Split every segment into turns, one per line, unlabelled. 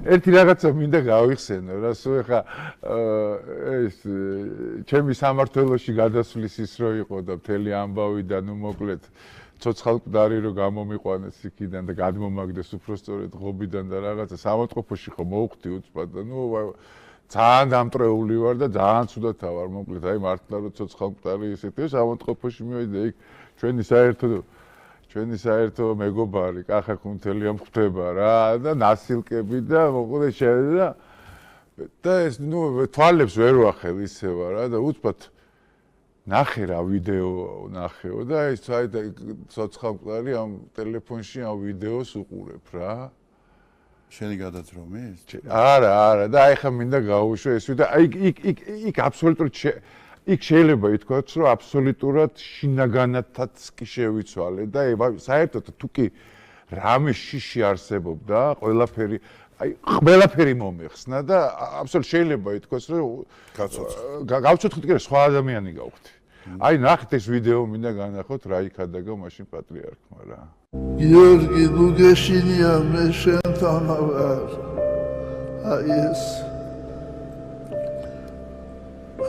ერთი რაღაცა მინდა გავიხსენო, რა სულ ეხა ეს ჩემი სამართლოში გადასვლის ის რო იყო და მთელი ამბავი და ნუ მოკლედ ცოცხალკვდარი რო გამომიყვანეს იქიდან და გადმომაგდეს უბრალოდ ღობიდან და რაღაცა სამოწყოფოში ხო მოვხდი უცბად და ნუ ძალიან დამტრეული ვარ და ძალიან ცუდათა ვარ მოკლედ აი მართლა რო ცოცხალკვდარი ისეთი სამოწყოფოში მივედი იქ ჩვენი საერთო მეგობარი კახა კუნთელია მხვდება რა და ნასილკები და მოკლედ შედა და ეს ნუ თვალებს ვერ ვახელ ისევა რა და უცბად ნახე რა ვიდეო ნახეო და ეს აი ცოცხალკვდარი ამ ტელეფონში ამ ვიდეოს უყურებ რა
შენი გადაძრომის?
არა და აი ხა მინდა გავუშვე ეს და აი იქ აბსოლუტურად იქ შეიძლება ითქვას რომ აბსოლუტურად შინაგანათაც კი შევიცვალე და საერთოდ თუ კი რამე შიში არსებობდა ყველაფერი მომეხსნა და აბსოლუტურად შეიძლება ითქვას რომ გავცოცხლდი კი სხვა ადამიანი გავხდი აი ნახეთ ეს ვიდეო მინდა განახოთ რა იქადაგა მაშინ პატრიარქმა რა
გიორგი ლუგეშინია მე შენთანა ვარ აი ეს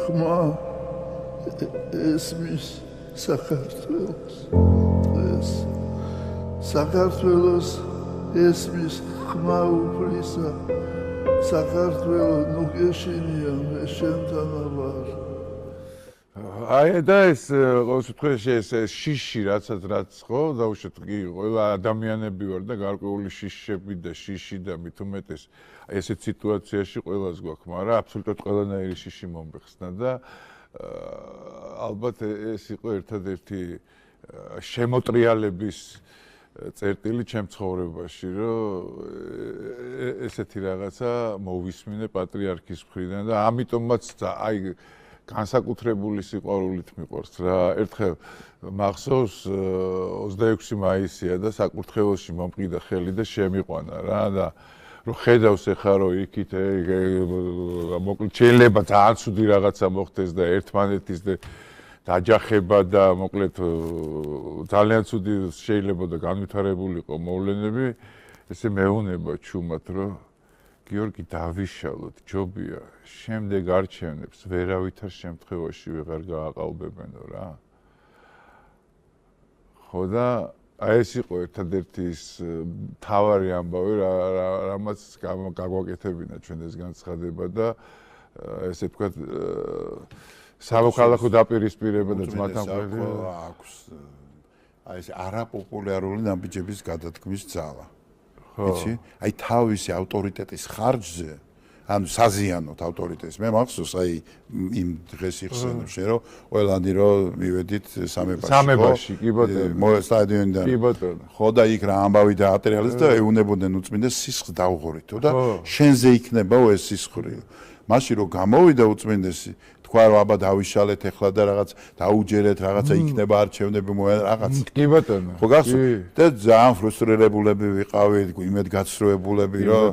ხმა ესმის საქართველოს ესმის ხმა უფლისა საქართველოს ლუგეშინია მე შენთანა ვარ
აი და ეს ყოველ შემთხვევაში ეს შიში რაც ხო დაუშვათ კი ყველა ადამიანები ვარ და გარკვეული შიშები და შიში და მით უმეტეს ესეთ სიტუაციაში ყველას გვაქვს მაგრამ აბსოლუტურად ყველანაირი შიში მომეხსნა და ალბათ ეს იყო ერთადერთი შემოტრიალების წერტილი ჩემ ცხოვრებაში რომ ესეთი რაღაცა მოვისმინე პატრიარქის მხრიდან და ამიტომაც აი განსაკუთრებული სიყვარულით მიყვარს რა ერთხელ მახსოვს 26 მაისია და საკურთხეველში მომყიდა ხელი და შემიყვანა რა და რომ ხედავს ეხა რომ იქით მოკლედ შეიძლება ძალიან ცუდი რაღაცა მოხდეს და ერთმანეთის დაჯახება და მოკლედ ძალიან ცუდი შეიძლება და განვითარებულიყო მოვლენები ესე მეუნება ჩუმად რომ გიორგი დავიშალოთ ჯობია შემდეგ არჩევნებს ვერავითარ შემთხვევაში ვეღარ გააყალბებენო რა ხო და აი ეს იყო ერთადერთი ის თავარი ამბავი რამაც გაგვაკეთებინა ჩვენ ეს განცხადება და ესე თქვა სამოქალაქო დაპირისპირება და ძმათამყველი
აქვს აი ეს არაპოპულარული ნაბიჯების გადადგმის ძალა იცი? აი თავისი ავტორიტეტის ხარჯზე, ანუ საზიანოთ ავტორიტეტის. მე მახსოვს აი იმ დღეს იხსენებ შენ რომ ყველანი რომ მივედით
სამებაში, კი ბატონო.
სტადიონიდან.
კი ბატონო.
ხო და იქ რა ამბავი დაატრიალეს და ეუნებოდნენ უწმინდეს სისხლს დავღორითო და შენზე იქნებაო ეს სისხლი. მაშინ რომ გამოვიდა უწმინდესი თქვა რომ აბა დავიშალეთ ეხლა და რაღაც დაუჯერეთ რაღაცა იქნება არჩევნები რაღაც
კი ბატონო
ხო გახსოვს და ძალიან ფრუსტრირებულები ვიყავით იმედგაცრუებულები რომ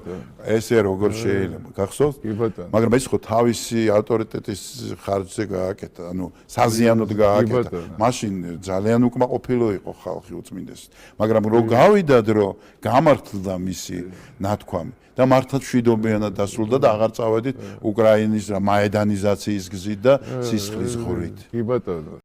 ესე როგორ შეიძლება გახსოვს
კი ბატონო
მაგრამ ეს ხო თავისი ავტორიტეტის ხარჯზე გააკეთა ანუ საზიანოდ გააკეთა მაშინ ძალიან უკმაყოფილო იყო ხალხი უწმინდესი მაგრამ რო გავიდად რომ გამართლდა მისი ნათქვამი და მართლაც მშვიდობიანად დასრულდა და აღარ წავედით უკრაინის რა მაედანიზაციის გზით და სისხლის ღვრით.
კი ბატონო.